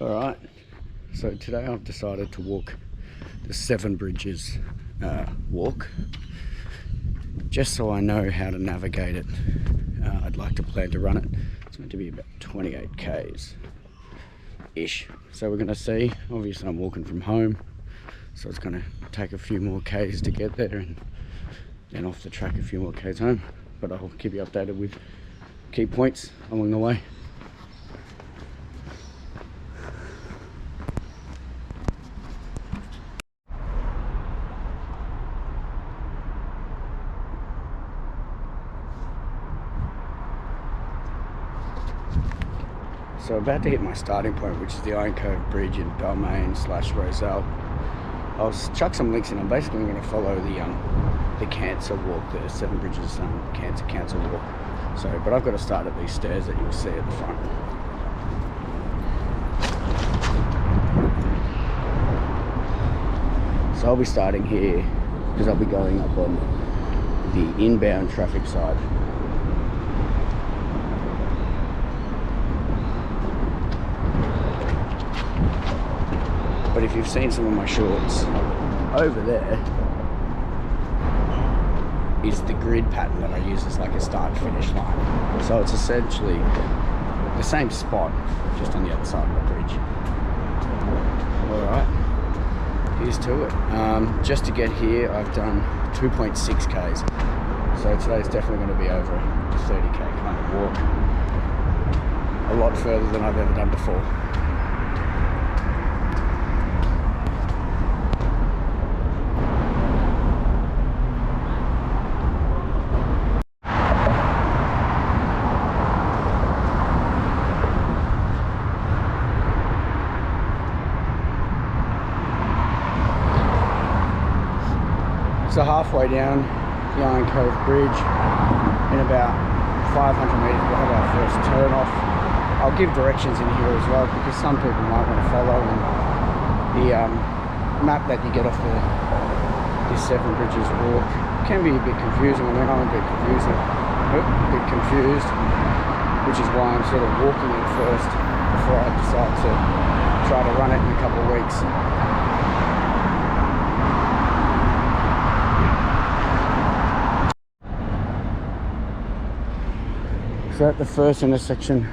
Alright, so today I've decided to walk the 7 Bridges walk, just so I know how to navigate it. I'd like to plan to run it. It's meant to be about 28 k's ish, so we're going to see. Obviously I'm walking from home, so it's going to take a few more k's to get there, and then off the track a few more k's home, but I'll keep you updated with key points along the way. So about to hit my starting point, which is the Anzac Bridge in Balmain/Roselle. I'll chuck some links in. I'm basically going to follow the cancer walk, the 7 Bridges cancer walk. So, but I've got to start at these stairs that you'll see at the front. So I'll be starting here because I'll be going up on the inbound traffic side. But if you've seen some of my shorts, over there is the grid pattern that I use as like a start-finish line. So it's essentially the same spot, just on the other side of the bridge. Alright, here's to it. Just to get here, I've done 2.6 k's. So today's definitely going to be over a 30k kind of walk. A lot further than I've ever done before. So halfway down the Anzac Bridge, in about 500 metres, we'll have our first turn off. I'll give directions in here as well, because some people might want to follow, and the map that you get off this 7 Bridges walk can be a bit confusing. I mean, I'm a bit confused, which is why I'm sort of walking it first before I decide to try to run it in a couple of weeks. So at the first intersection,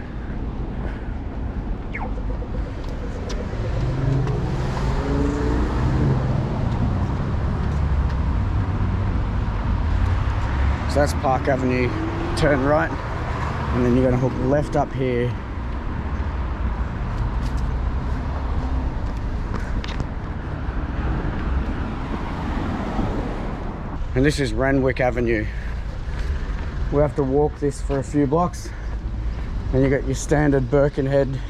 so that's Park Avenue, turn right, and then you're going to hook left up here. And this is Renwick Avenue. We have to walk this for a few blocks, and you got your standard Birkenhead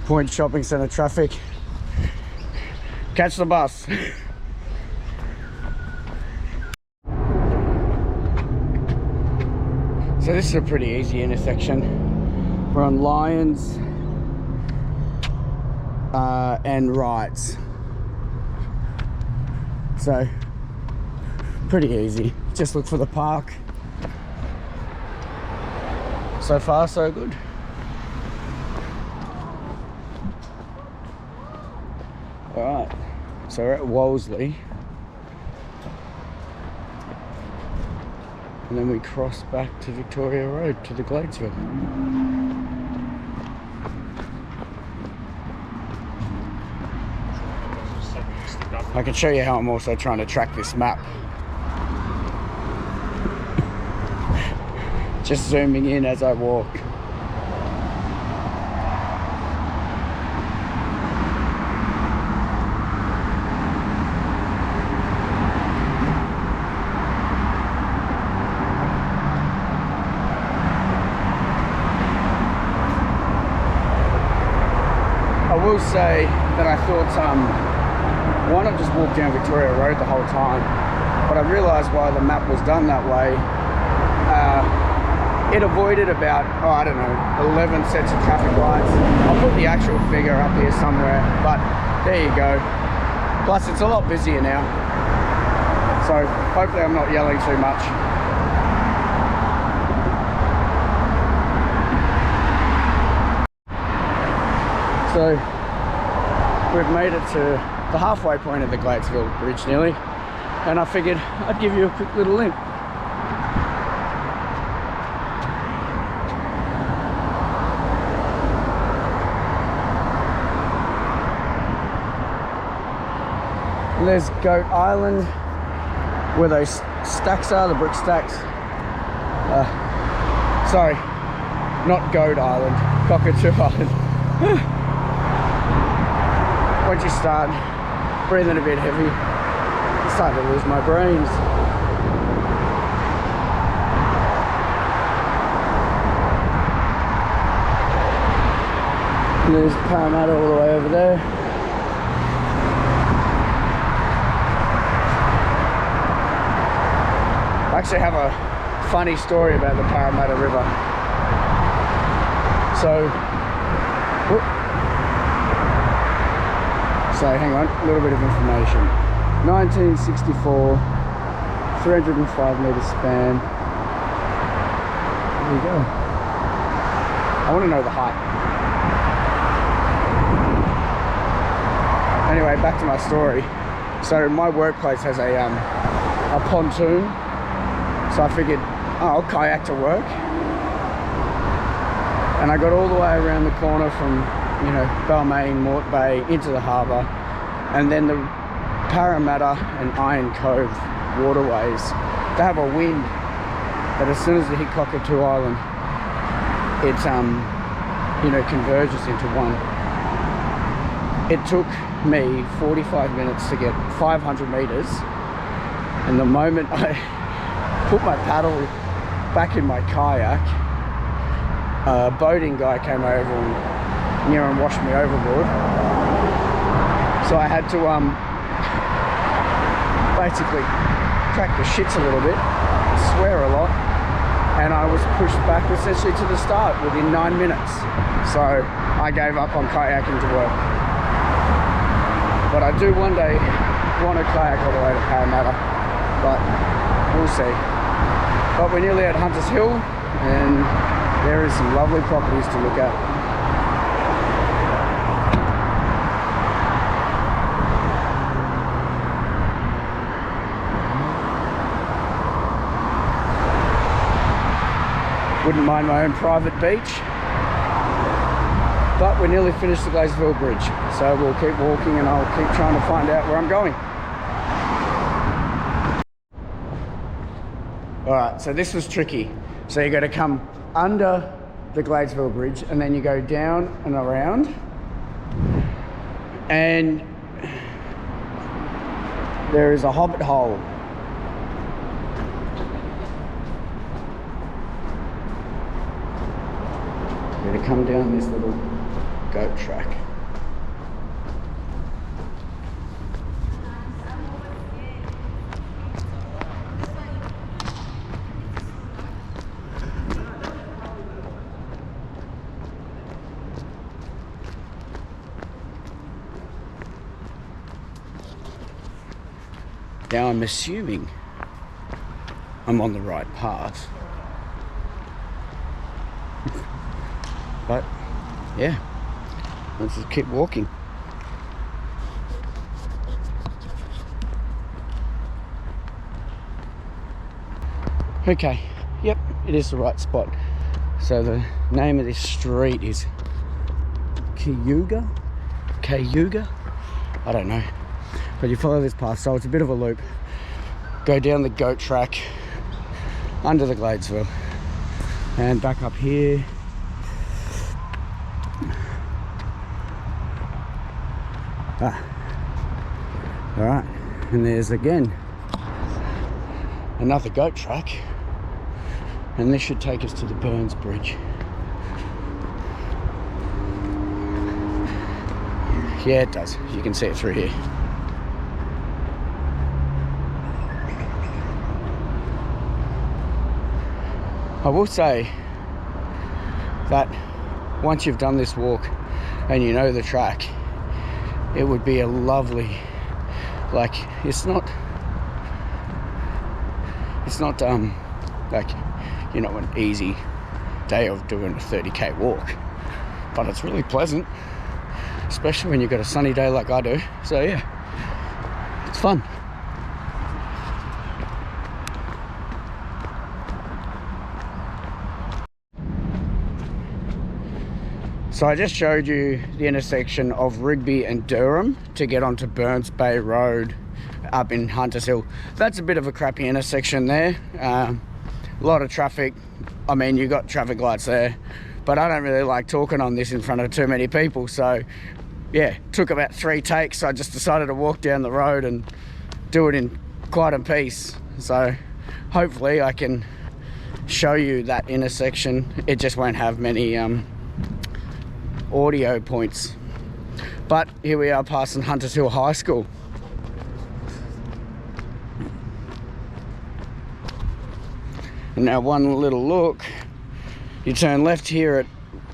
Point Shopping Centre traffic. Catch the bus. So this is a pretty easy intersection. We're on Lyons and Wrights. So pretty easy. Just look for the park. So far, so good. Alright, so we're at Wolseley. And then we cross back to Victoria Road, to the Gladesville. I can show you how I'm also trying to track this map. Just zooming in as I walk. I will say that I thought, one, I've just walked down Victoria Road the whole time, but I realised why the map was done that way. It avoided about, I don't know, 11 sets of traffic lights. I'll put the actual figure up here somewhere, but there you go. Plus it's a lot busier now, so hopefully I'm not yelling too much. So we've made it to the halfway point of the Gladesville Bridge nearly, and I figured I'd give you a quick little link. And there's Goat Island, where those stacks are, the brick stacks. Sorry, not Goat Island, Cockatoo Island. Once you start breathing a bit heavy, I start to lose my brains. And there's Parramatta all the way over there. I actually have a funny story about the Parramatta River. So hang on, a little bit of information. 1964, 305 metre span. There you go. I want to know the height. Anyway, back to my story. So my workplace has a pontoon. So I figured, oh, I'll kayak to work. And I got all the way around the corner from, you know, Balmain, Mort Bay into the harbour, and then the Parramatta and Iron Cove waterways, they have a wind that as soon as they hit Cockatoo Island, it you know, converges into one. It took me 45 minutes to get 500 metres, and the moment I put my paddle back in my kayak, a boating guy came over and near and washed me overboard. So I had to basically crack the shits a little bit, swear a lot, and I was pushed back essentially to the start within 9 minutes. So I gave up on kayaking to work. But I do one day want to kayak all the way to Parramatta, but we'll see. But we're nearly at Hunters Hill, and there is some lovely properties to look at. Wouldn't mind my own private beach. But we're nearly finished the Gladesville Bridge, so we'll keep walking and I'll keep trying to find out where I'm going. Alright, so this was tricky. So you got to come under the Gladesville Bridge and then you go down and around. And there is a hobbit hole. You're going to come down this little goat track. Now I'm assuming I'm on the right path. But yeah, let's just keep walking. Okay, yep, it is the right spot. So the name of this street is Cayuga? I don't know. But you follow this path, so it's a bit of a loop. Go down the goat track, under the Gladesville, and back up here. Alright, and there's again another goat track, and this should take us to the Burns Bridge. Yeah, it does. You can see it through here. I will say that once you've done this walk and you know the track, it would be a lovely, like, it's not like, you know, an easy day of doing a 30k walk, but it's really pleasant. especially when you've got a sunny day like I do. So yeah, it's fun. So I just showed you the intersection of Rigby and Durham to get onto Burns Bay Road up in Hunters Hill. That's a bit of a crappy intersection there. A lot of traffic. I mean, you got traffic lights there, but I don't really like talking on this in front of too many people. So yeah, took about 3 takes. So I just decided to walk down the road and do it in quiet and peace. So hopefully I can show you that intersection. It just won't have many audio points. But here we are passing Hunters Hill High School. And now one little look, you turn left here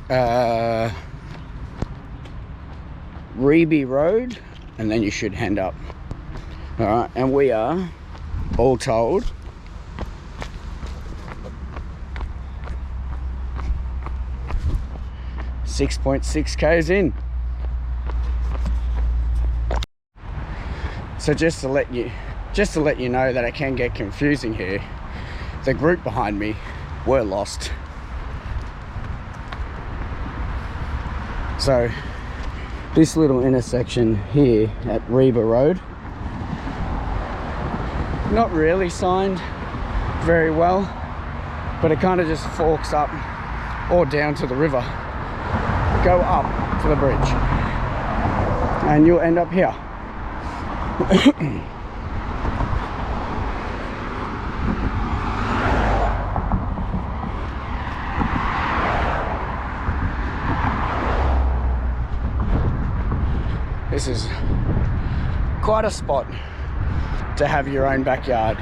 at Reeby Road, and then you should hand up. All right, and we are, all told, 6.6 k's in. So just to let you know that it can get confusing here, the group behind me were lost. So this little intersection here at Reba Road, not really signed very well, but it kind of just forks up or down to the river. Go up to the bridge and you'll end up here. This is quite a spot to have your own backyard.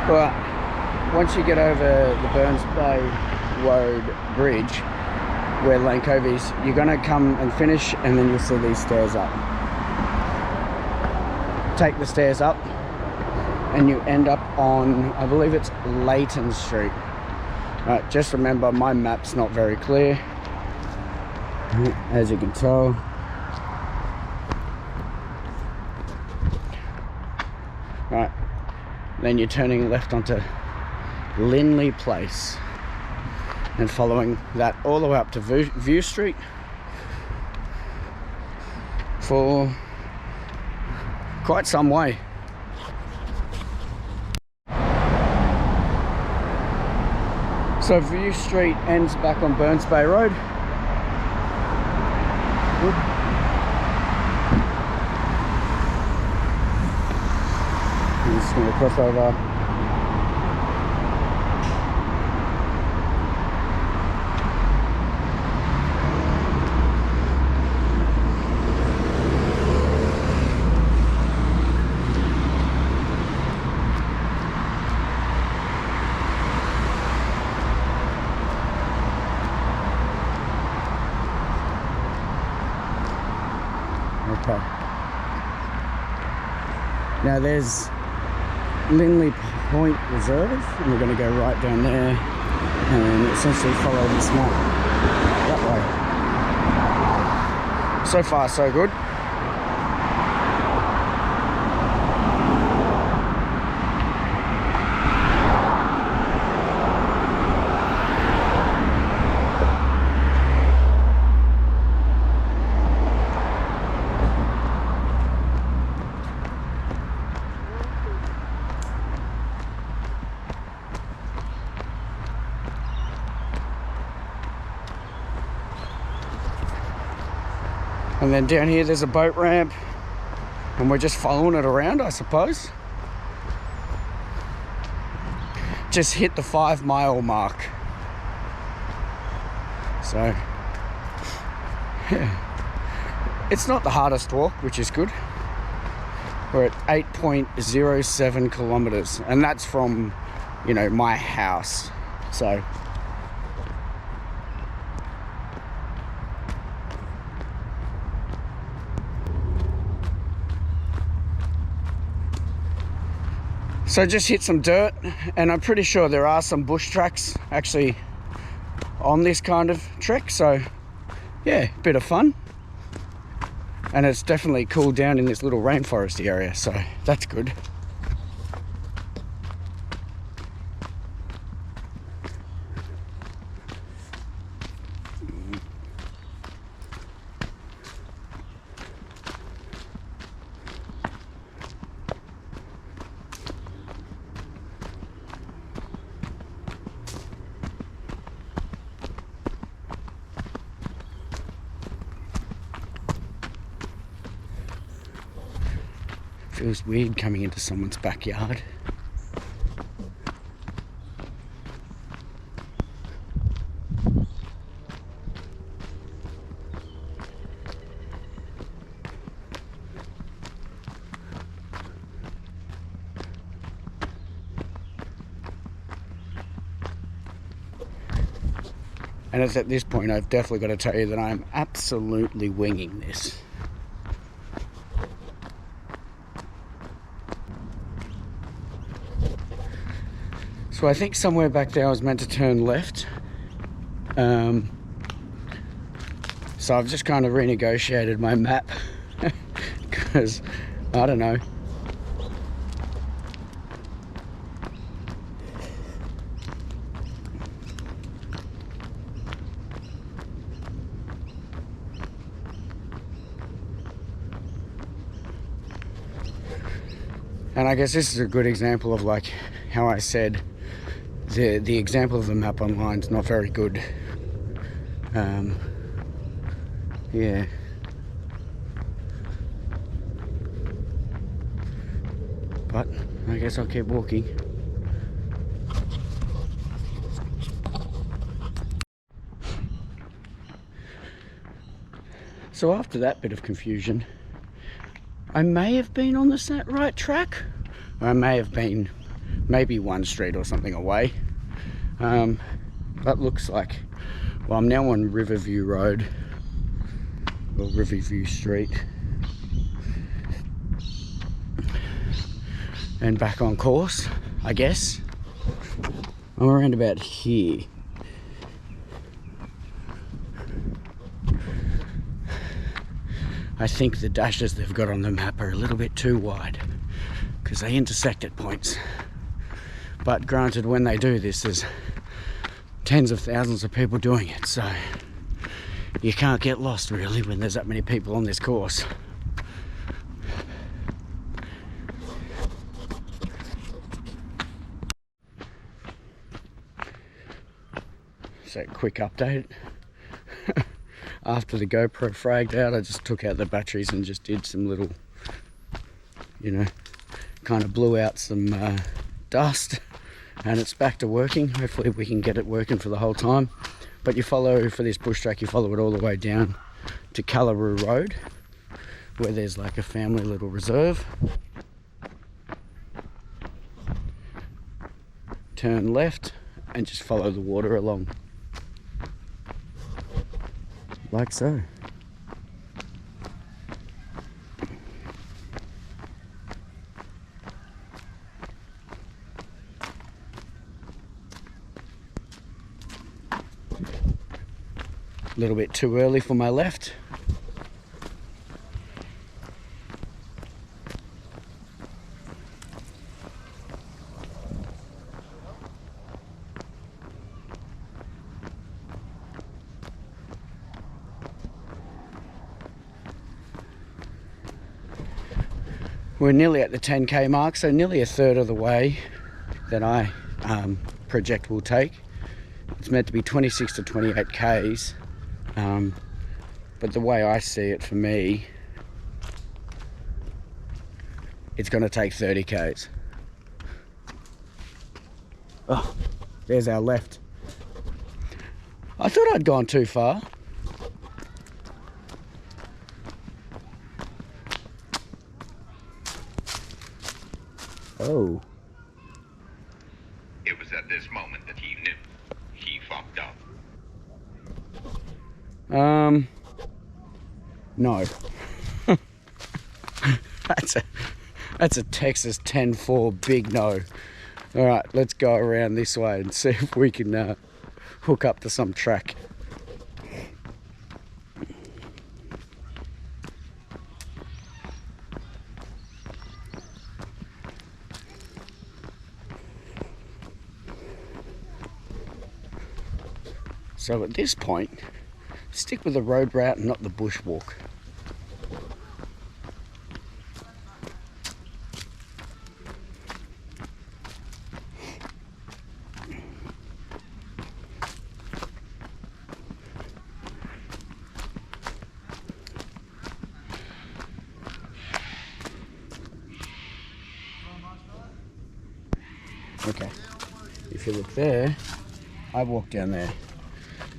But once you get over the Burns Bay Road Bridge, where Lane Cove is, you're going to come and finish, and then you'll see these stairs up. Take the stairs up and you end up on, I believe it's Leighton Street. Right, just remember my map's not very clear, as you can tell. Right, then you're turning left onto Linley Place and following that all the way up to View Street for quite some way. So View Street ends back on Burns Bay Road. I'm just going to cross over. Okay. Now there's Linley Point Reserve, and we're going to go right down there and essentially follow this map that way. So far, so good. And then down here there's a boat ramp, and we're just following it around, I suppose. Just hit the 5 mile mark. So yeah, it's not the hardest walk, which is good. We're at 8.07 kilometers, and that's from, you know, my house. So So just hit some dirt, and I'm pretty sure there are some bush tracks actually on this kind of trek, so yeah, bit of fun. And it's definitely cooled down in this little rainforest area, so that's good. Feels weird coming into someone's backyard. And it's at this point I've definitely got to tell you that I'm absolutely winging this. So I think somewhere back there I was meant to turn left. So I've just kind of renegotiated my map because I don't know. And I guess this is a good example of like how I said the example of the map online is not very good. Yeah. But I guess I'll keep walking. So after that bit of confusion, I may have been on the right track. I may have been maybe one street or something away. That looks like, well, I'm now on Riverview Road, or Riverview Street, and back on course, I guess. I'm around about here. I think the dashes they've got on the map are a little bit too wide because they intersect at points. But granted, when they do this, there's tens of thousands of people doing it, so you can't get lost really when there's that many people on this course. So quick update. After the GoPro fragged out, I just took out the batteries and just did some little, you know, kind of blew out some dust, and it's back to working. Hopefully we can get it working for the whole time. But you follow, for this bush track, you follow it all the way down to Callaroo Road, where there's like a family little reserve. Turn left and just follow the water along. Like so. A little bit too early for my left. We're nearly at the 10k mark, so nearly a third of the way that I project will take. It's meant to be 26 to 28 k's, but the way I see it, for me, it's going to take 30 k's. Oh, there's our left. I thought I'd gone too far. Oh. It was at this moment that he knew he fucked up. No. That's a Texas 10-4 big no. All right, let's go around this way and see if we can hook up to some track. So at this point, stick with the road route and not the bushwalk. Okay, if you look there, I walk down there.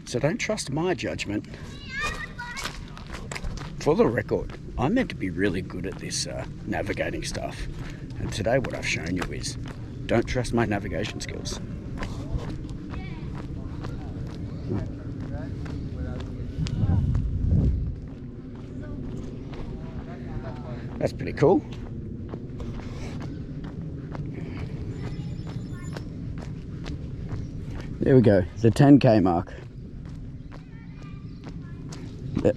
So don't trust my judgment. For the record, I'm meant to be really good at this navigating stuff. And today what I've shown you is, don't trust my navigation skills. That's pretty cool. There we go, the 10K mark. Yep.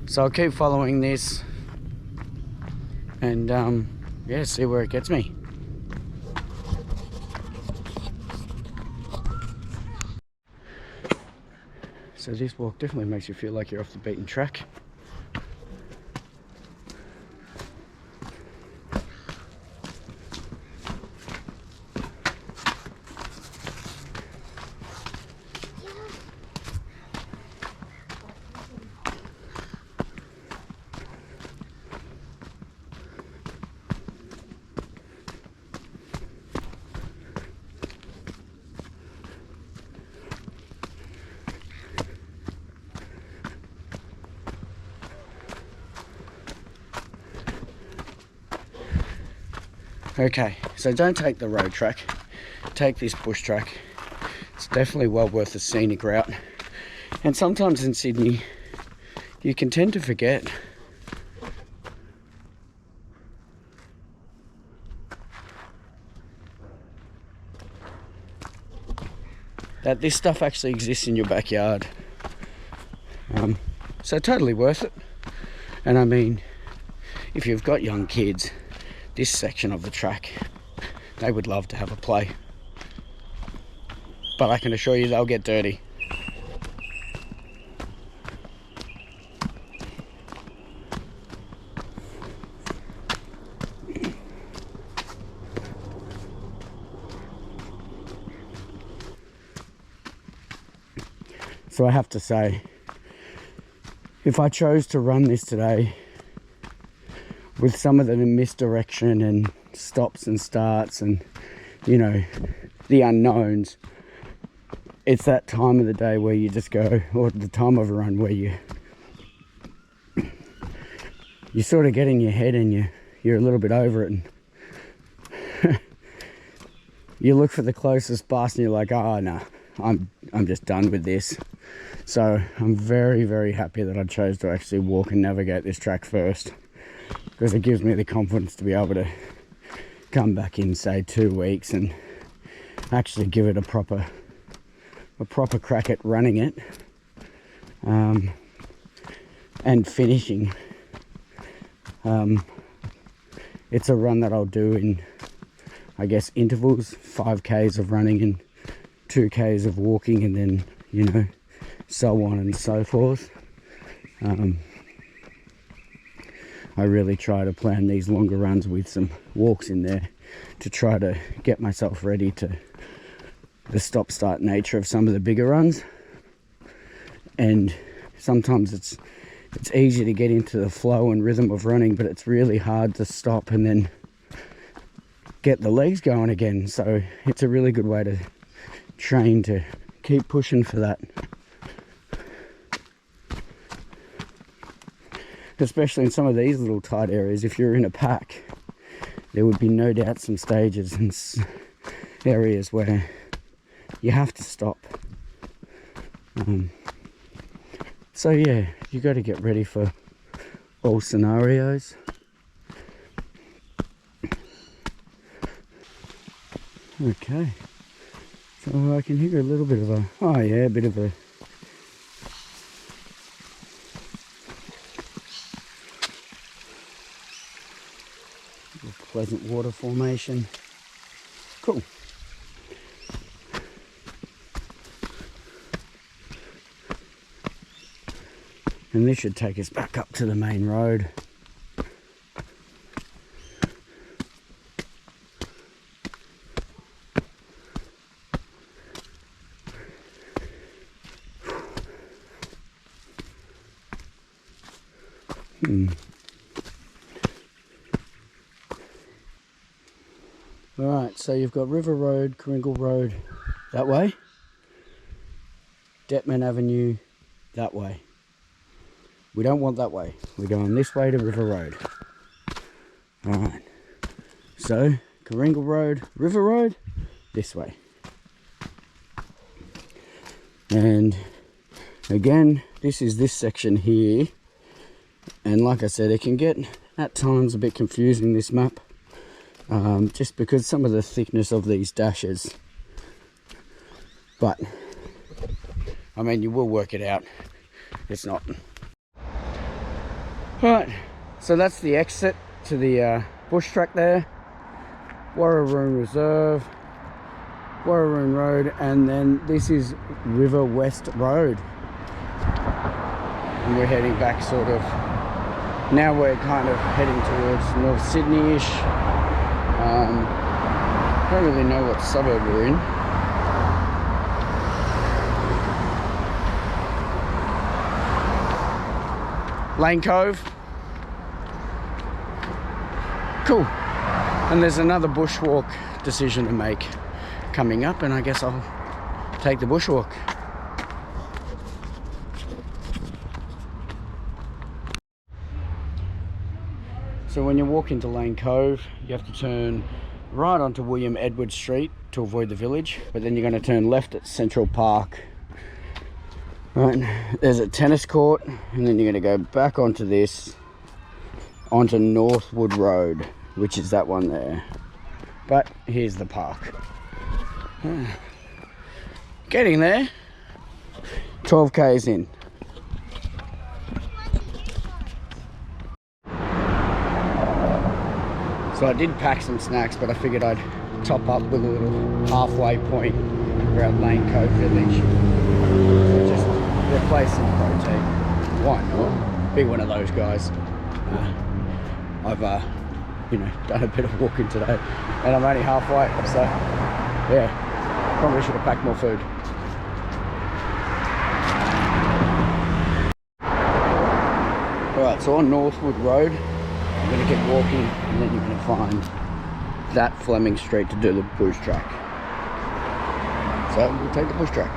So I'll keep following this and yeah, see where it gets me. So this walk definitely makes you feel like you're off the beaten track. Okay, so don't take the road track, take this bush track. It's definitely well worth the scenic route. And sometimes in Sydney, you can tend to forget that this stuff actually exists in your backyard. So totally worth it. And I mean, if you've got young kids, this section of the track, they would love to have a play. But I can assure you they'll get dirty. So I have to say, if I chose to run this today, with some of the misdirection and stops and starts and, you know, the unknowns, it's that time of the day where you just go, or the time of a run where you sort of get in your head and you're a little bit over it, and you look for the closest bus and you're like, oh no, I'm just done with this. So I'm very, very happy that I chose to actually walk and navigate this track first, because it gives me the confidence to be able to come back in, say, 2 weeks and actually give it a proper crack at running it, and finishing. It's a run that I'll do in, I guess, intervals, 5Ks of running and 2Ks of walking, and then, you know, so on and so forth. I really try to plan these longer runs with some walks in there to try to get myself ready to the stop-start nature of some of the bigger runs. And sometimes it's easy to get into the flow and rhythm of running, but it's really hard to stop and then get the legs going again. So it's a really good way to train to keep pushing for that. especially in some of these little tight areas, if you're in a pack, there would be no doubt some stages and areas where you have to stop. So yeah, you got to get ready for all scenarios. Okay, so I can hear a little bit of a, oh yeah, a bit of a pleasant water formation. Cool. And this should take us back up to the main road. Alright, so you've got River Road, Kringle Road that way, Detman Avenue that way. We don't want that way. We're going this way to River Road. Alright, so Kringle Road, River Road, this way. And again, this is this section here. And like I said, it can get at times a bit confusing, this map. Just because some of the thickness of these dashes. But, I mean, you will work it out. It's not. Alright, so that's the exit to the bush track there. Warraroon Reserve, Warraroon Road, and then this is River West Road. And we're heading back sort of, now we're kind of heading towards North Sydney-ish. Don't really know what suburb we're in. Lane Cove. Cool. And there's another bushwalk decision to make coming up, and I guess I'll take the bushwalk. So when you walk into Lane Cove, you have to turn right onto William Edward Street to avoid the village, but then you're going to turn left at Central Park. Right, there's a tennis court, and then you're going to go back onto this, onto Northwood Road, which is that one there. But here's the park. Getting there. 12 k's in. So I did pack some snacks, but I figured I'd top up with a little halfway point around Lane Cove Village. So just replace some protein. Why not? Be one of those guys. I've you know, done a bit of walking today, and I'm only halfway. So yeah, probably should have packed more food. All right, so on Northwood Road, I'm going to keep walking, and then you're going to find that Fleming Street to do the bush track. So we'll take the bush track.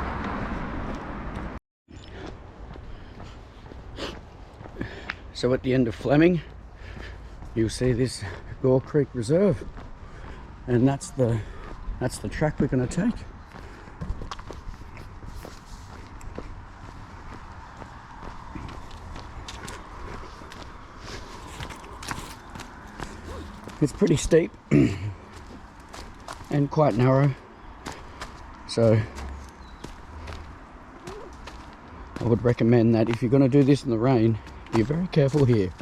So at the end of Fleming, you'll see this Gore Creek Reserve, and that's the track we're going to take. It's pretty steep and quite narrow, so I would recommend that if you're going to do this in the rain, be very careful here.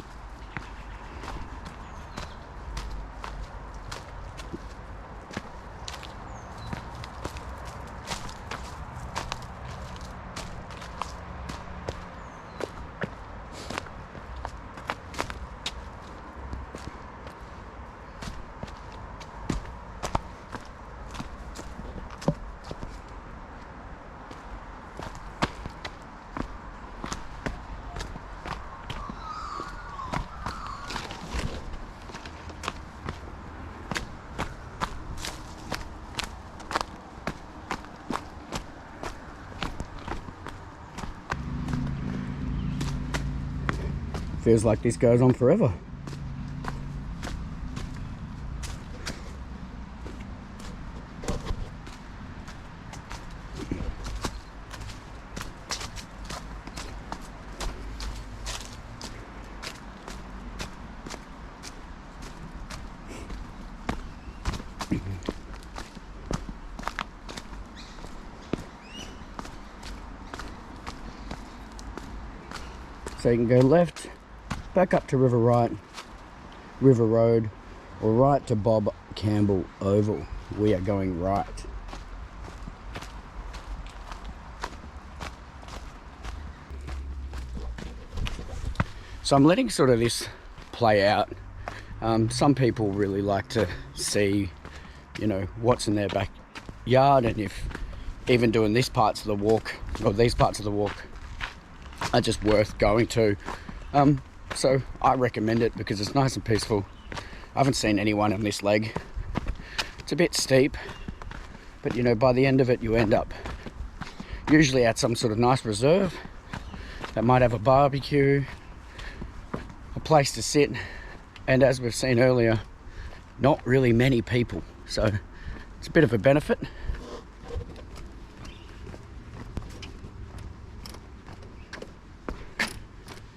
feels like this goes on forever. So you can go left, back up to River Road, or right to Bob Campbell Oval. We are going right. So I'm letting sort of this play out. Some people really like to see, you know, what's in their backyard, and if even doing these parts of the walk are just worth going to. So I recommend it because it's nice and peaceful. I haven't seen anyone on this leg. It's a bit steep, but you know, by the end of it you end up usually at some sort of nice reserve that might have a barbecue, a place to sit, and as we've seen earlier, not really many people, so it's a bit of a benefit.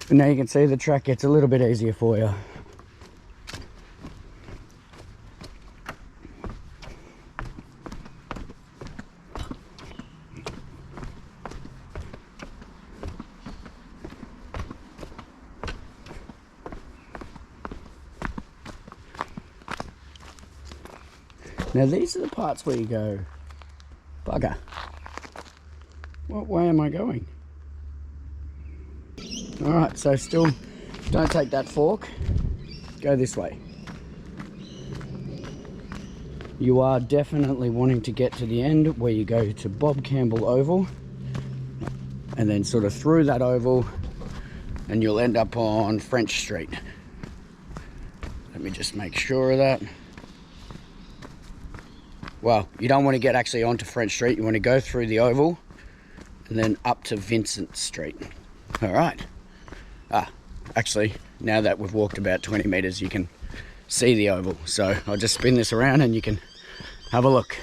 But now you can see the track gets a little bit easier for you. Now these are the parts where you go, bugger, what way am I going? Alright, so still don't take that fork, go this way. You are definitely wanting to get to the end where you go to Bob Campbell Oval, and then sort of through that oval, and you'll end up on French Street. Let me just make sure of that. Well, you don't want to get actually onto French Street, you want to go through the oval and then up to Vincent Street. Alright. Actually, now that we've walked about 20 meters, you can see the oval. So I'll just spin this around and you can have a look.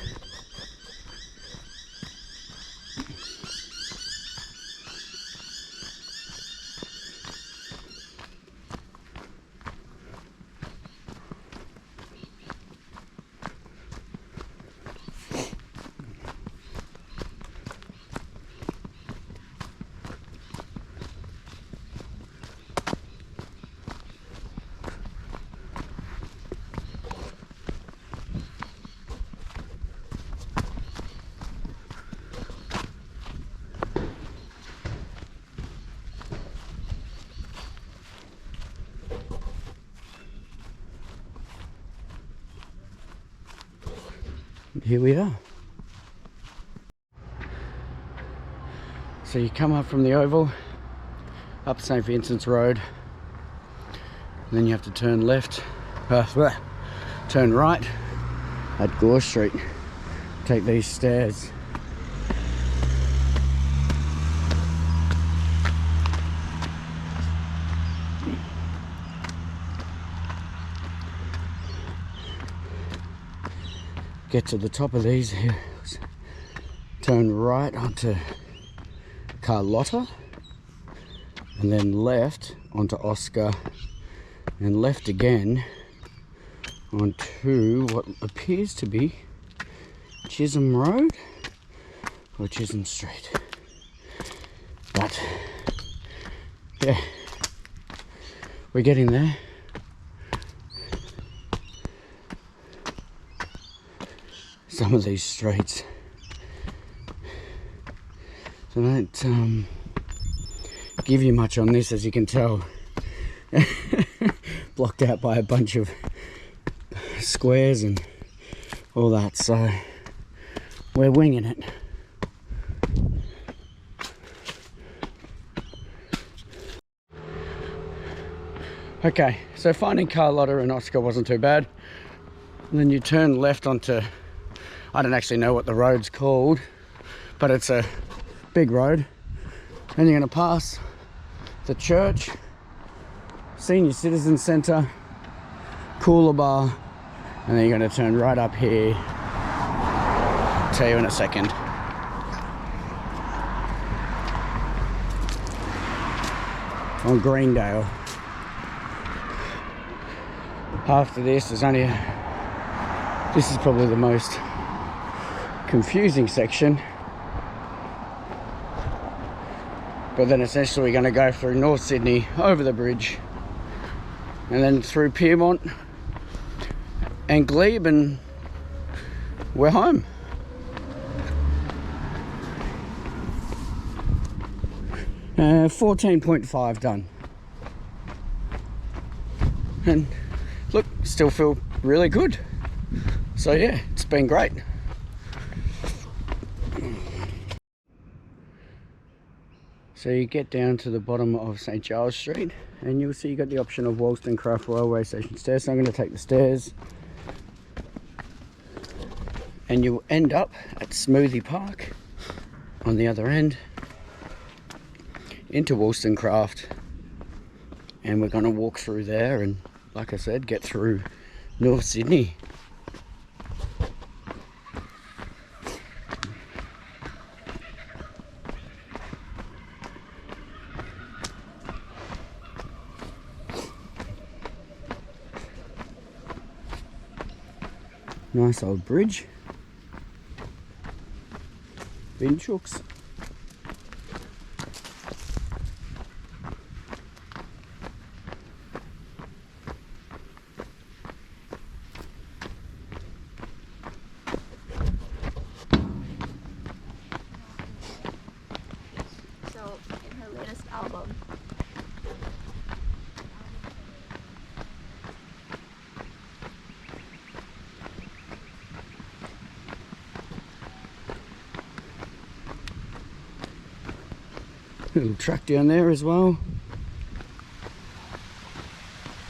Here we are. So you come up from the oval, up St. Vincent's Road, and then you have to turn left, turn right at Gore Street. Take these stairs. Get to the top of these hills, turn right onto Carlotta, and then left onto Oscar, and left again onto what appears to be Chisholm Road or Chisholm Street. But yeah, we're getting there. Some of these streets, so don't give you much on this, as you can tell. Blocked out by a bunch of squares and all that, so we're winging it. Okay, so finding Carlotta and Oscar wasn't too bad. And then you turn left onto, I don't actually know what the road's called, but it's a big road, and you're going to pass the church, Senior Citizen Centre, Coolabah, and then you're going to turn right up here. I'll tell you in a second. On Greendale. After this, this is probably the most confusing section. But then essentially we're going to go through North Sydney, over the bridge, and then through Pyrmont and Glebe, and we're home. Uh, 14.5 done. And look, still feel really good. So yeah, it's been great. So you get down to the bottom of St. Giles Street and you'll see you got the option of Wollstonecraft Railway Station stairs. So I'm going to take the stairs and you'll end up at Smoothie Park on the other end into Wollstonecraft, and we're going to walk through there and, like I said, get through North Sydney. Nice old bridge. Binchooks. So, in her latest album, Little track down there as well.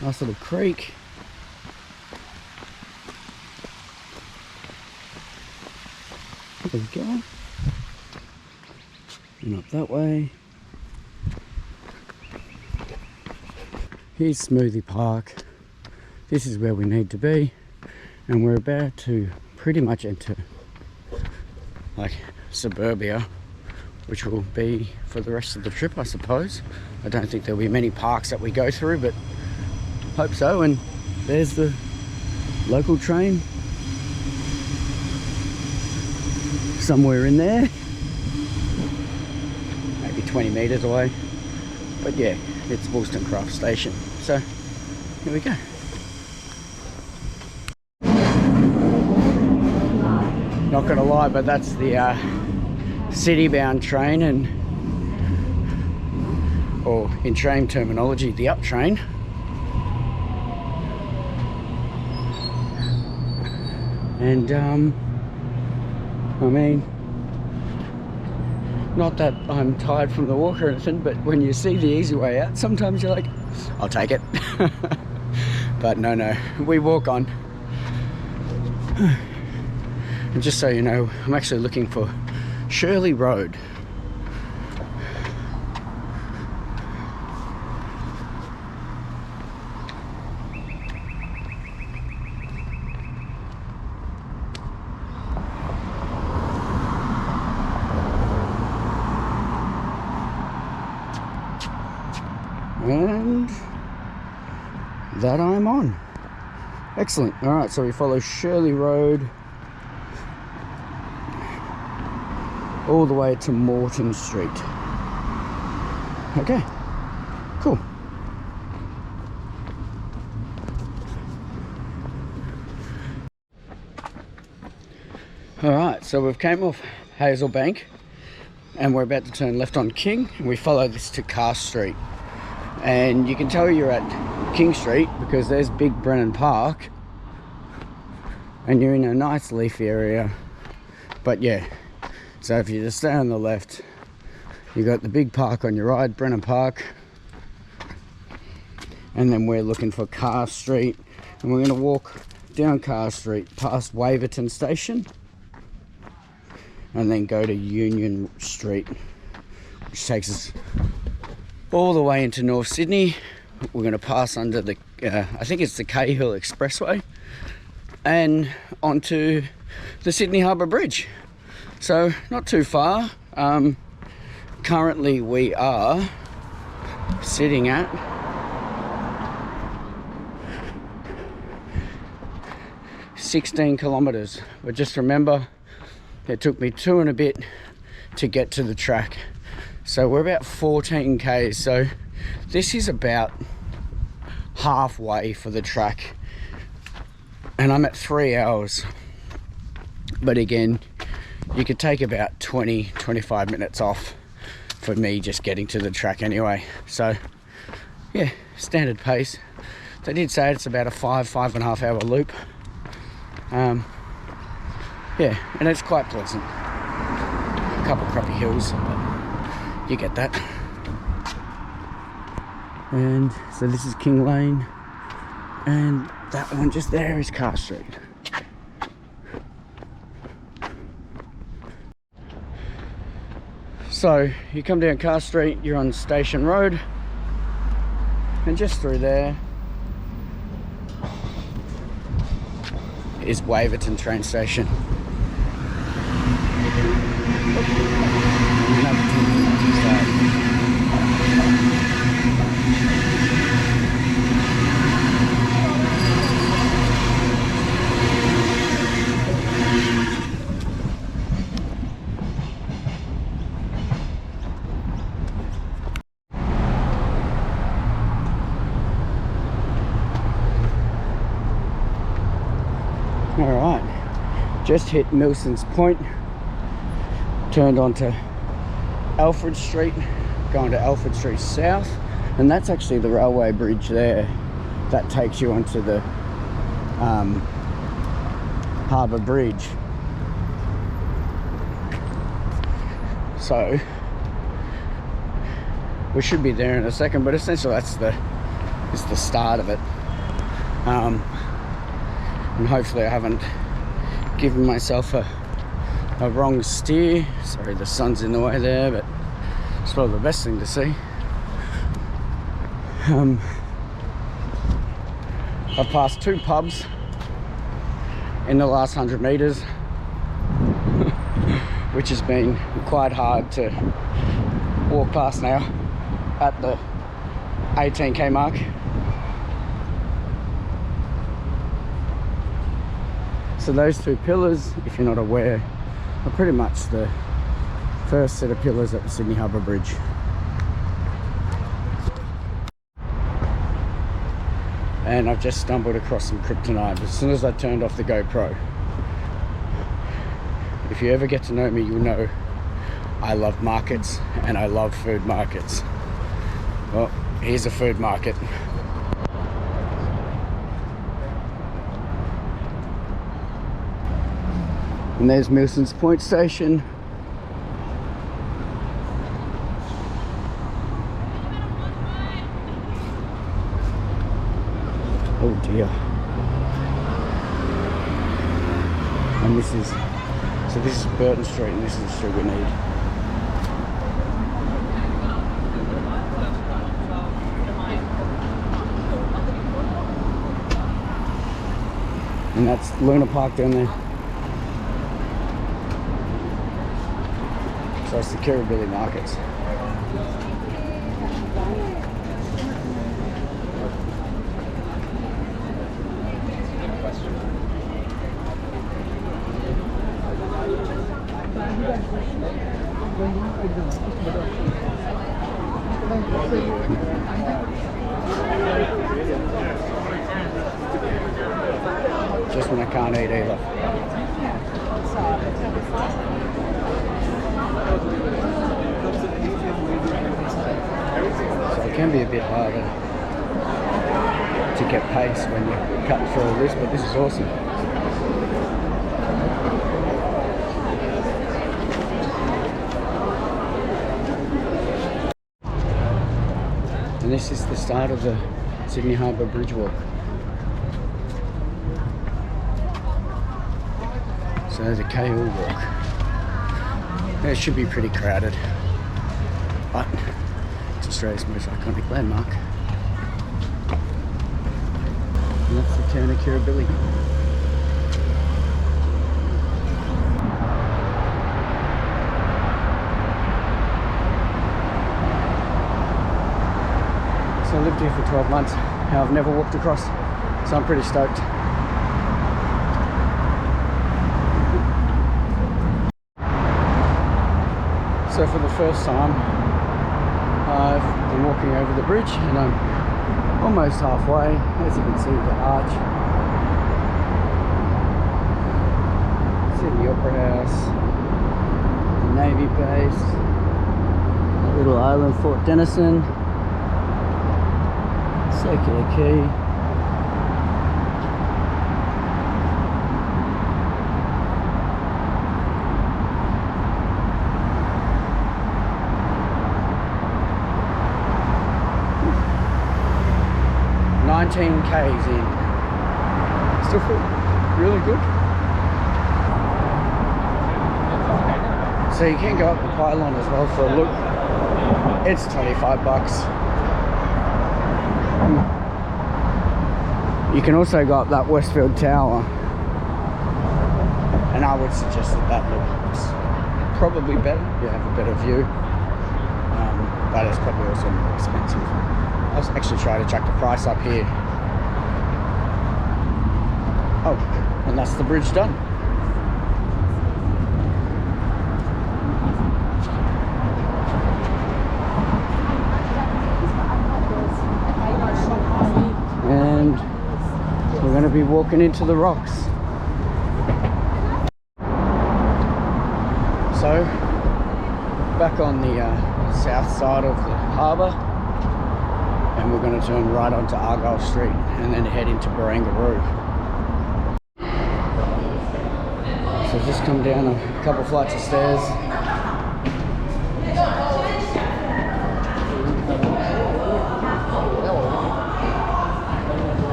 Nice little creek. There we go. And up that way. Here's Smoothie Park. This is where we need to be. And we're about to pretty much enter like suburbia, which will be for the rest of the trip, I suppose. I don't think there'll be many parks that we go through, but hope so. And there's the local train somewhere in there, maybe 20 metres away. But yeah, it's Wollstonecraft Station. So here we go. Not gonna lie, but that's the city-bound train, and or in train terminology, the up train. And I mean, not that I'm tired from the walk or anything, but when you see the easy way out, sometimes you're like, I'll take it. But no, we walk on. And just so you know, I'm actually looking for Shirley Road. And that I'm on. Excellent. All right, so we follow Shirley Road all the way to Morton Street. Okay, cool. All right, so we've came off Hazel Bank and we're about to turn left on King, and we follow this to Carr Street. And you can tell you're at King Street because there's Big Brennan Park and you're in a nice leafy area. But yeah, so if you just stay on the left, you got the big park on your right, Brennan Park, and then we're looking for Carr Street, and we're going to walk down Carr Street past Waverton Station and then go to Union Street, which takes us all the way into North Sydney, we're going to pass under the, I think it's the Cahill Expressway, and onto the Sydney Harbour Bridge. So not too far. Currently we are sitting at 16 kilometres, but just remember it took me 2 and a bit to get to the track, so we're about 14 k's. So this is about halfway for the track, and I'm at 3 hours. But again, you could take about 20-25 minutes off for me just getting to the track anyway. So yeah, standard pace. They did say it's about a 5.5 hour loop. Yeah, and it's quite pleasant. A couple of crappy hills, but you get that. And so this is King Lane, and that one just there is Car Street. So you come down Car Street, you're on Station Road, and just through there is Waverton train station. Alright, just hit Milson's Point, turned onto Alfred Street, going to Alfred Street South, and that's actually the railway bridge there that takes you onto the Harbour Bridge. So we should be there in a second, but essentially that's the start of it. And hopefully I haven't given myself a wrong steer. Sorry, the sun's in the way there, but it's probably the best thing to see. I've passed 2 pubs in the last 100 metres, which has been quite hard to walk past now at the 18k mark. So those 2 pillars, if you're not aware, are pretty much the first set of pillars at the Sydney Harbour Bridge. And I've just stumbled across some kryptonite as soon as I turned off the GoPro. If you ever get to know me, you'll know I love markets and I love food markets. Well, here's a food market. And there's Milson's Point Station. Oh dear. And this is Burton Street, and this is the street we need. And that's Luna Park down there. So it's the Kirribilli Markets. Just when I can't eat either. So it can be a bit harder to get pace when you're cutting through all this, but this is awesome. And this is the start of the Sydney Harbour Bridge walk. So the Cahill walk. It should be pretty crowded, but it's Australia's most iconic landmark. town of Kirribilli. So I lived here for 12 months. I've never walked across, so I'm pretty stoked. So for the first time, I've been walking over the bridge and I'm almost halfway. As you can see, the arch. See the Opera House, the Navy base, a little island, Fort Denison, Circular Quay. 19 k's in. Still feel really good. So you can go up the pylon as well for a look. It's 25 bucks. You can also go up that Westfield Tower, and I would suggest that looks probably better. You have a better view, but it's probably also more expensive. I'll actually try to check the price up here. Oh, and that's the bridge done. And we're going to be walking into the rocks. So, back on the south side of the harbour, and we're going to turn right onto Argyle Street and then head into Barangaroo. So just come down a couple flights of stairs.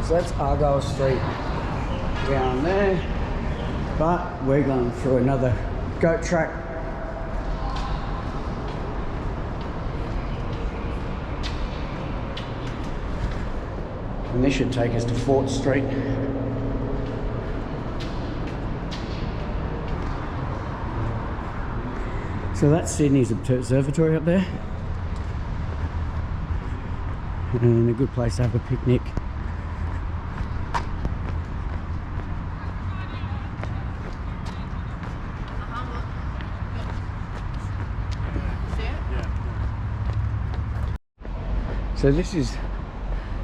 So that's Argyle Street down there, but we're going through another goat track. And this should take us to Fort Street. So that's Sydney's Observatory up there. And a good place to have a picnic. So this is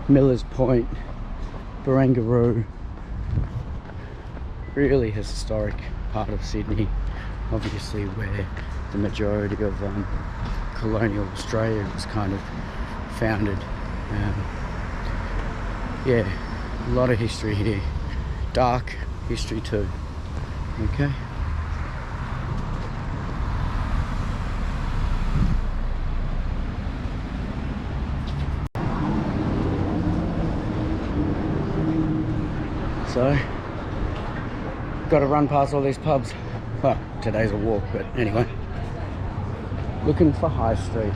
Miller's Point, Barangaroo, really historic part of Sydney, obviously where the majority of colonial Australia was kind of founded. Yeah, a lot of history here, dark history too, okay. So, got to run past all these pubs. Well, today's a walk, but anyway. Looking for High Street.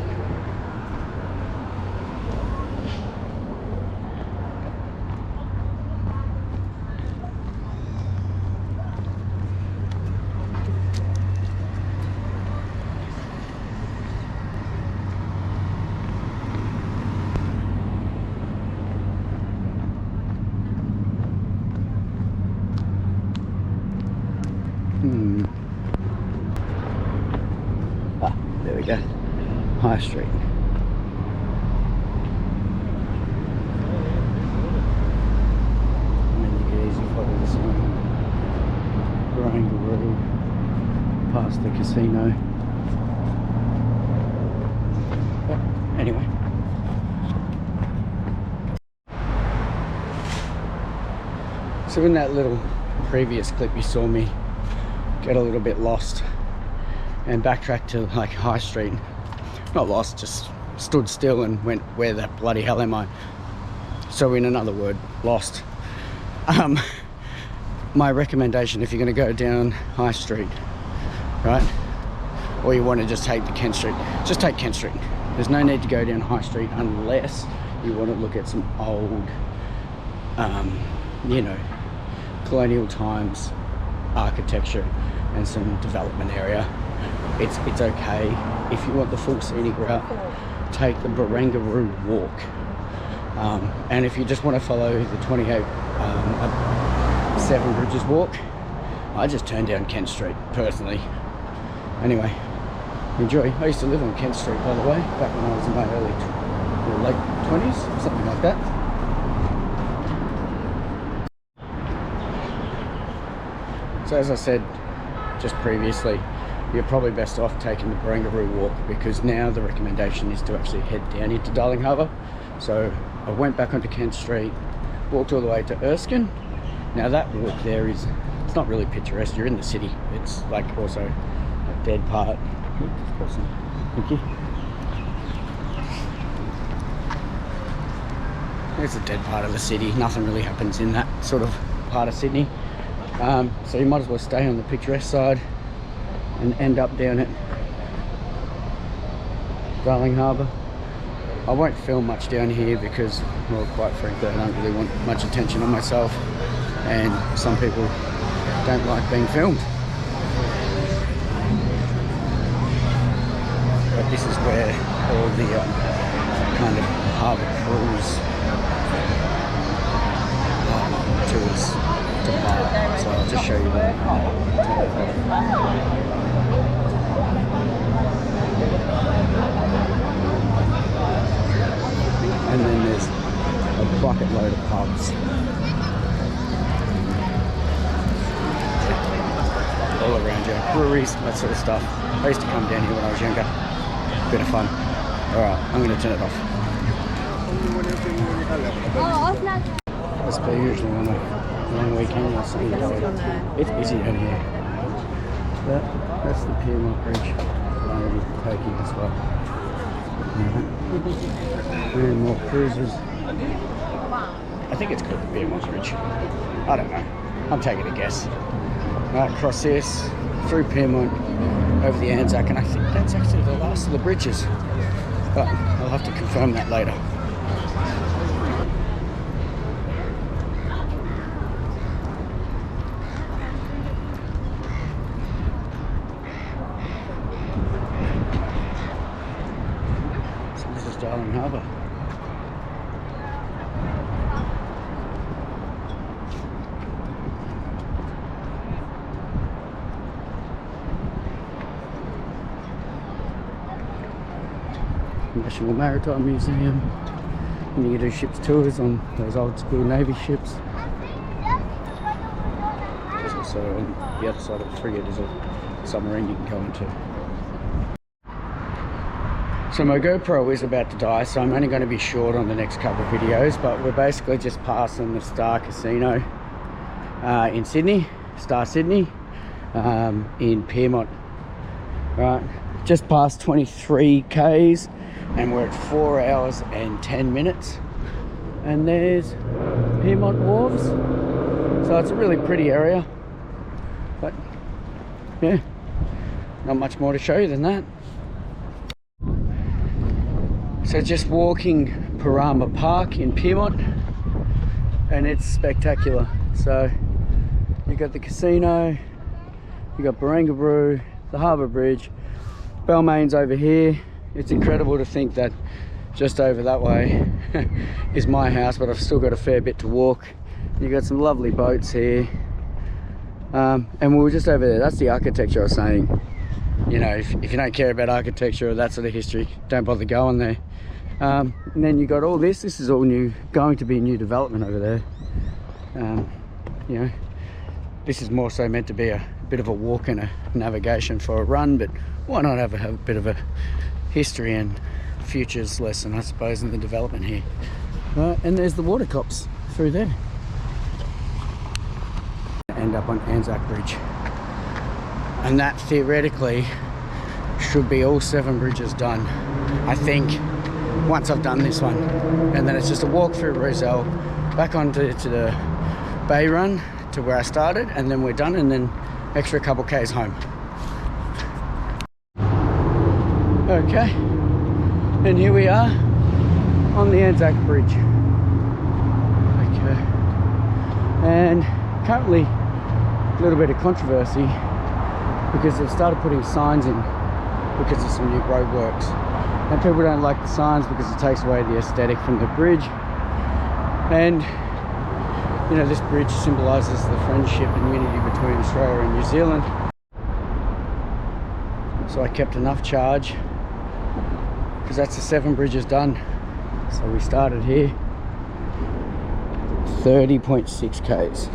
Ah, there we go. High Street. And then you get easy follow the sign. Barangaroo. Past the casino. But anyway. So in that little previous clip you saw me get a little bit lost and backtrack to like High Street. Not lost, just stood still and went, where the bloody hell am I? So in another word, lost. My recommendation, if you're going to go down High Street, right, or you want to just take the Kent Street, just take Kent Street. There's no need to go down High Street unless you want to look at some old, you know, colonial times architecture and some development area. It's okay. If you want the full scenic route, take the Barangaroo Walk. And if you just want to follow the 28 Seven Bridges Walk, I just turned down Kent Street personally. Anyway, enjoy. I used to live on Kent Street, by the way, back when I was in my early or late 20s, something like that. So as I said just previously, you're probably best off taking the Barangaroo Walk, because now the recommendation is to actually head down into Darling Harbour. So I went back onto Kent Street, walked all the way to Erskine. Now that walk there it's not really picturesque, you're in the city. It's like also a dead part. Thank you. It's a dead part of the city. Nothing really happens in that sort of part of Sydney. So you might as well stay on the picturesque side and end up down at Darling Harbour. I won't film much down here because, well, quite frankly, I don't really want much attention on myself, and some people don't like being filmed. But this is where all the kind of harbour cruise tours depart. So I'll just show you that. And then there's a bucket load of pubs all around you, breweries, that sort of stuff. I used to come down here when I was younger. Bit of fun. Alright, I'm going to turn it off. As per usual on a long weekend or something. It's busy down here. That's the Piedmont Bridge. I'm going to be taking as well. And more cruises. I think it's called the Piedmont Bridge. I don't know. I'm taking a guess. Right, across this, through Piedmont, over the Anzac, and I think that's actually the last of the bridges. But I'll have to confirm that later. Darling Harbour. National Maritime Museum. And you can do ships tours on those old school Navy ships. There's also on the other side of the frigate is a submarine you can go into. So my GoPro is about to die, so I'm only going to be short on the next couple of videos, but we're basically just passing the Star Casino in Sydney, Star Sydney, in Piedmont. Right, just past 23 Ks, and we're at 4 hours and 10 minutes. And there's Piedmont Wharves, so it's a really pretty area, but yeah, not much more to show you than that. So just walking Parama Park in Piedmont, and it's spectacular. So you got the casino, you got Barangaroo, the Harbour Bridge, Balmain's over here. It's incredible to think that just over that way is my house, but I've still got a fair bit to walk. You got some lovely boats here, and we were just over there. That's the architecture I was saying. You know, if you don't care about architecture or that sort of history, don't bother going there. And then you got all this is all new, going to be new development over there. You know, this is more so meant to be a bit of a walk and a navigation for a run, but why not have a bit of a history and futures lesson, I suppose, in the development here. And there's the water cops through there. End up on Anzac Bridge, and that theoretically should be all 7 bridges done, I think, once I've done this one. And then it's just a walk through Roselle, back onto the Bay Run to where I started, and then we're done, and then extra couple Ks home. Okay, and here we are on the Anzac Bridge. Okay, and currently a little bit of controversy because they've started putting signs in because of some new roadworks, and people don't like the signs because it takes away the aesthetic from the bridge. And you know, this bridge symbolises the friendship and unity between Australia and New Zealand. So I kept enough charge because that's the 7 bridges done. So we started here 30.6 k's.